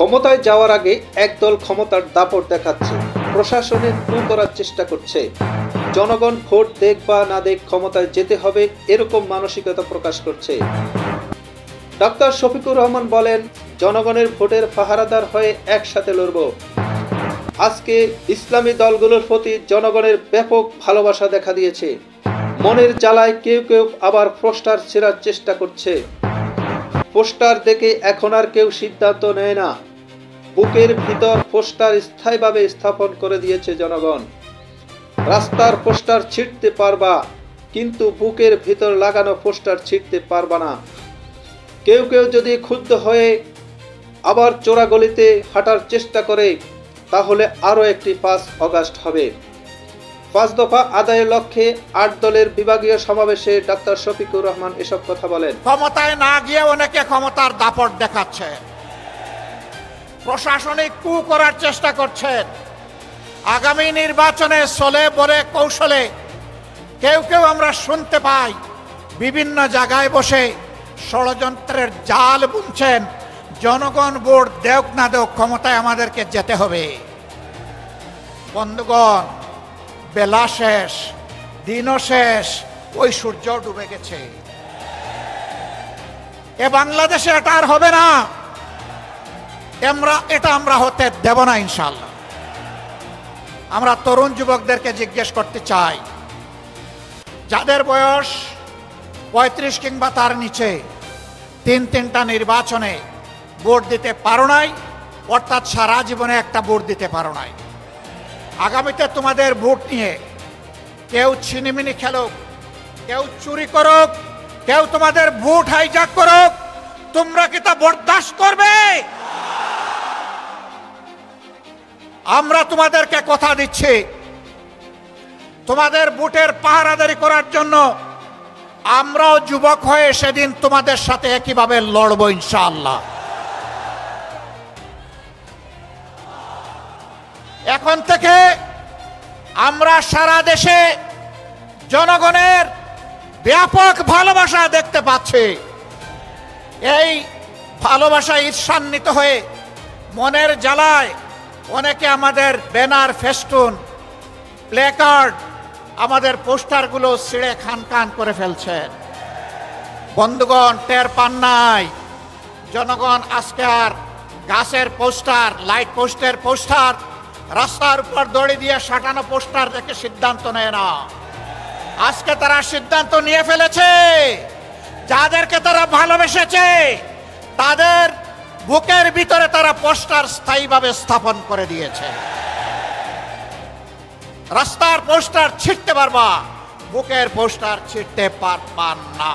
ক্ষমতায় যাওয়ার আগে একদল ক্ষমতার দাপট দেখাচ্ছে, প্রশাসনের কু করার চেষ্টা করছে। জনগণ ভোট দেখ বা না দেখ ক্ষমতায় যেতে হবে এরকম মানসিকতা প্রকাশ করছে। ডক্টর শফিকুর রহমান বলেন, জনগণের ভোটের পাহারাদার হয়ে একসাথে লড়ব। আজকে ইসলামী দলগুলোর প্রতি জনগণের ব্যাপক ভালোবাসা দেখা দিয়েছে। মনের জ্বালায় কেউ কেউ আবার পোস্টার ছেঁড়ার চেষ্টা করছে। পোস্টার দেখে এখন আর কেউ সিদ্ধান্ত নেয় না। বুকের ভিতর পোস্টার স্থায়ীভাবে স্থাপন করে দিয়েছে জনগণ। রাস্তার পোস্টার ছিঁড়তে পারবা, কিন্তু বুকের ভিতর লাগানো পোস্টার ছিঁড়তে পারবা না। কেউ কেউ যদি ক্ষুব্ধ হয়ে আবার চোরাগলিতে হাঁটার চেষ্টা করে, তাহলে আরও একটি 5 আগস্ট হবে। 5 দফা আদায়ের লক্ষ্যে 8 দলের বিভাগীয় সমাবেশে ডক্টর শফিকুর রহমান এসব কথা বলেন। ক্ষমতায় না গিয়ে অনেকে ক্ষমতার দাপট দেখাচ্ছে, প্রশাসনিক কু করার চেষ্টা করছেন। আগামী নির্বাচনে চলে বলে কৌশলে কেউ কেউ আমরা শুনতে পাই বিভিন্ন জায়গায় বসে ষড়যন্ত্রের জাল বুনছেন। জনগণ ভোট দেওক না দেওক ক্ষমতায় আমাদেরকে যেতে হবে। বন্ধুগণ, বেলা শেষ, দিনও শেষ, ওই সূর্য ডুবে গেছে। এ বাংলাদেশে এটা আর হবে না। আমরা হতে দেব না ইনশাআল্লাহ। আমরা তরুণ যুবকদেরকে জিজ্ঞেস করতে চাই, যাদের বয়স 35 কিংবা তার নিচে, 3টা নির্বাচনে ভোট দিতে পারো নাই, অর্থাৎ সারা জীবনে একটা ভোট দিতে পারো নাই। আগামীতে তোমাদের ভোট নিয়ে কেউ ছিনিমিনি খেলুক, কেউ চুরি করুক, কেউ তোমাদের ভোট হাইজ্যাক করুক, তোমরা কি তা বরদাস্ত করবে? আমরা তোমাদেরকে কথা দিচ্ছি, তোমাদের ভোটের পাহারাদারি করার জন্য আমরাও যুবক হয়ে সেদিন তোমাদের সাথে একইভাবে লড়বো ইনশাআল্লাহ। এখন থেকে আমরা সারা দেশে জনগণের ব্যাপক ভালোবাসা দেখতে পাচ্ছি। এই ভালোবাসায় ঈর্ষান্বিত হয়ে মনের জ্বালায় অনেকে আমাদের ব্যানার, ফেস্টুন, প্লেকার্ড, আমাদের পোস্টারগুলো ছিঁড়ে খান খান করে ফেলছেন। বন্ধুগণ, টের পান নাই? জনগণ আজকে আর গাছের পোস্টার, লাইট পোস্টের পোস্টার, রাস্তার উপর দড়ি দিয়ে সাঁটানো পোস্টার দেখে সিদ্ধান্ত নেয় না। আজকে তারা সিদ্ধান্ত নিয়ে ফেলেছে, যাদেরকে তারা ভালোবেসেছে তাদের বুকের ভিতরে তারা পোস্টার স্থায়ীভাবে স্থাপন করে দিয়েছে। রাস্তার পোস্টার ছিঁড়তে পারবা, বুকের পোস্টার ছিঁড়তে পারবা না।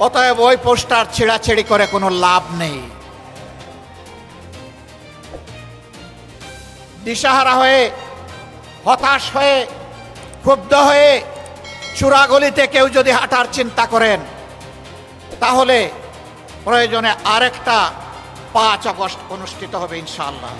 অতএব ওই পোস্টার ছিঁড়াছিঁড়ি করে কোনো লাভ নেই। দিশাহারা হয়ে, হতাশ হয়ে, ক্ষুব্ধ হয়ে চূড়াগলিতে কেউ যদি হাঁটার চিন্তা করেন, তাহলে প্রয়োজনে আরেকটা 5 আগস্ট অনুষ্ঠিত হবে ইনশাআল্লাহ।